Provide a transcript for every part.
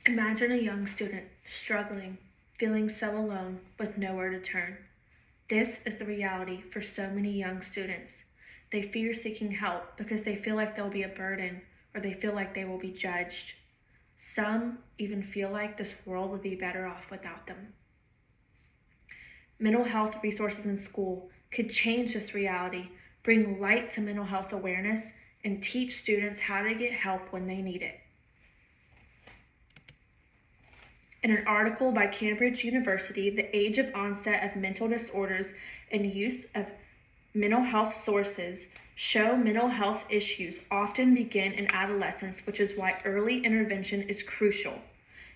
Imagine a young student struggling, feeling so alone with nowhere to turn. This is the reality for so many young students. They fear seeking help because they feel like they'll be a burden or they feel like they will be judged. Some even feel like this world would be better off without them. Mental health resources in school could change this reality, bring light to mental health awareness, and teach students how to get help when they need it. In an article by Cambridge University, The Age of Onset of Mental Disorders and Use of Mental Health Sources show mental health issues often begin in adolescence, which is why early intervention is crucial.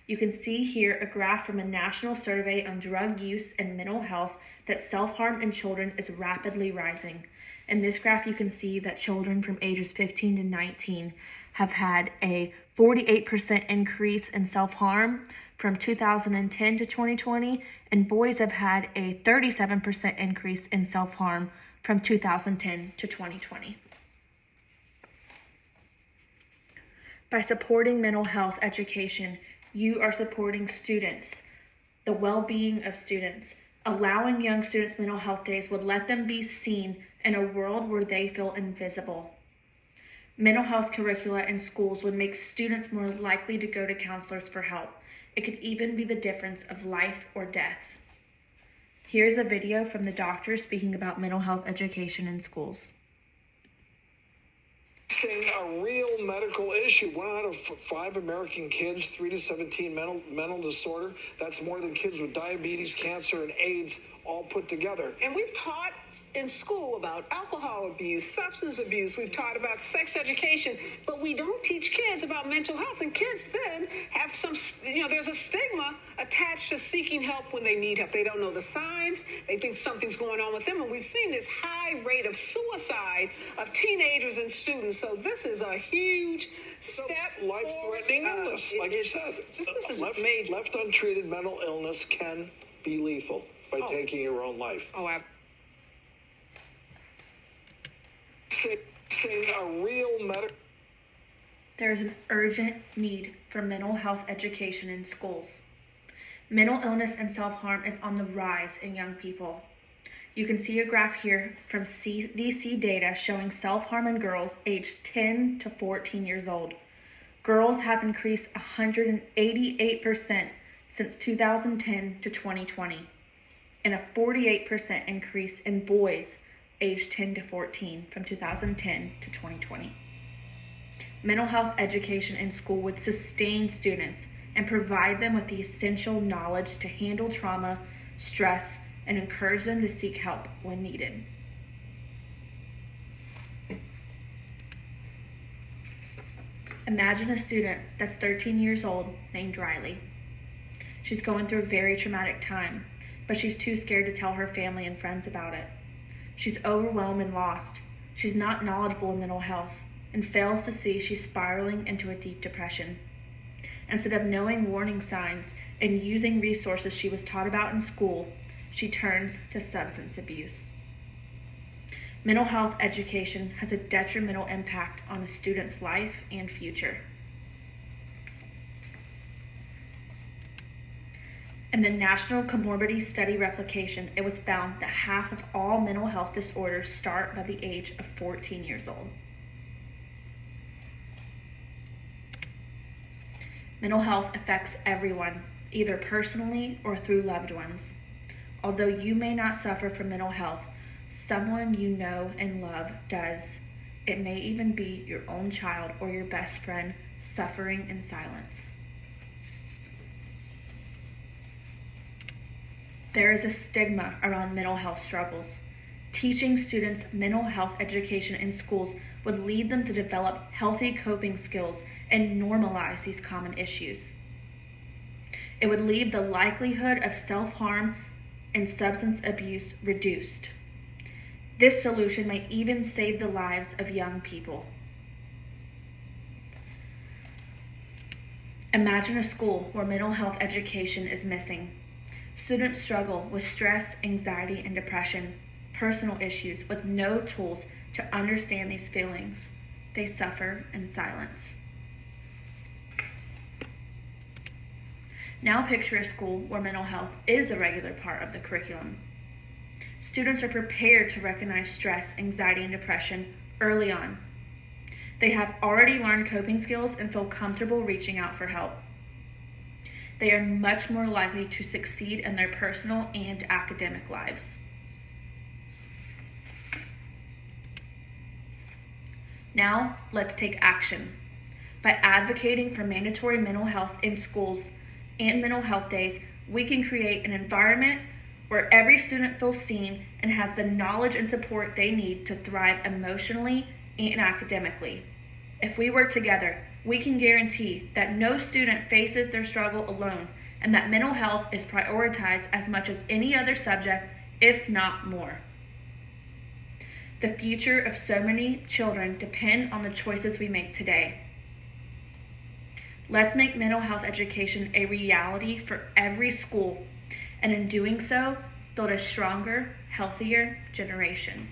You can see here a graph from a national survey on drug use and mental health that self-harm in children is rapidly rising. In this graph, you can see that children from ages 15 to 19 have had a 48% increase in self-harm from 2010 to 2020, and boys have had a 37% increase in self-harm from 2010 to 2020. By supporting mental health education, you are supporting students, the well-being of students. Allowing young students mental health days would let them be seen in a world where they feel invisible. Mental health curricula in schools would make students more likely to go to counselors for help. It could even be the difference of life or death. Here's a video from the doctor speaking about mental health education in schools. A real medical issue. 1 out of 5 American kids, 3 to 17, mental disorder. That's more than kids with diabetes, cancer, and AIDS all put together. And we've taught in school about alcohol abuse, substance abuse. We've taught about sex education, but we don't teach kids about mental health. And kids then have some, there's a stigma attached to seeking help when they need help. They don't know the signs. They think something's going on with them. And we've seen this high rate of suicide of teenagers and students. So this is a huge step. Life-threatening illness, like you said. Left untreated, mental illness can be lethal by taking your own life. A real medical. There is an urgent need for mental health education in schools. Mental illness and self-harm is on the rise in young people. You can see a graph here from CDC data showing self-harm in girls aged 10 to 14 years old. Girls have increased 188% since 2010 to 2020, and a 48% increase in boys aged 10 to 14 from 2010 to 2020. Mental health education in school would sustain students and provide them with the essential knowledge to handle trauma, stress, and encourage them to seek help when needed. Imagine a student that's 13 years old named Riley. She's going through a very traumatic time, but she's too scared to tell her family and friends about it. She's overwhelmed and lost. She's not knowledgeable in mental health and fails to see she's spiraling into a deep depression. Instead of knowing warning signs and using resources she was taught about in school, she turns to substance abuse. Mental health education has a detrimental impact on a student's life and future. In the National Comorbidity Study Replication, it was found that half of all mental health disorders start by the age of 14 years old. Mental health affects everyone, either personally or through loved ones. Although you may not suffer from mental health, someone you know and love does. It may even be your own child or your best friend suffering in silence. There is a stigma around mental health struggles. Teaching students mental health education in schools would lead them to develop healthy coping skills and normalize these common issues. It would leave the likelihood of self-harm and substance abuse reduced. This solution may even save the lives of young people. Imagine a school where mental health education is missing. Students struggle with stress, anxiety, and depression, personal issues with no tools to understand these feelings. They suffer in silence. Now picture a school where mental health is a regular part of the curriculum. Students are prepared to recognize stress, anxiety, and depression early on. They have already learned coping skills and feel comfortable reaching out for help. They are much more likely to succeed in their personal and academic lives. Now, let's take action. By advocating for mandatory mental health in schools and mental health days, we can create an environment where every student feels seen and has the knowledge and support they need to thrive emotionally and academically. If we work together, we can guarantee that no student faces their struggle alone and that mental health is prioritized as much as any other subject, if not more. The future of so many children depend on the choices we make today. Let's make mental health education a reality for every school, and in doing so, build a stronger, healthier generation.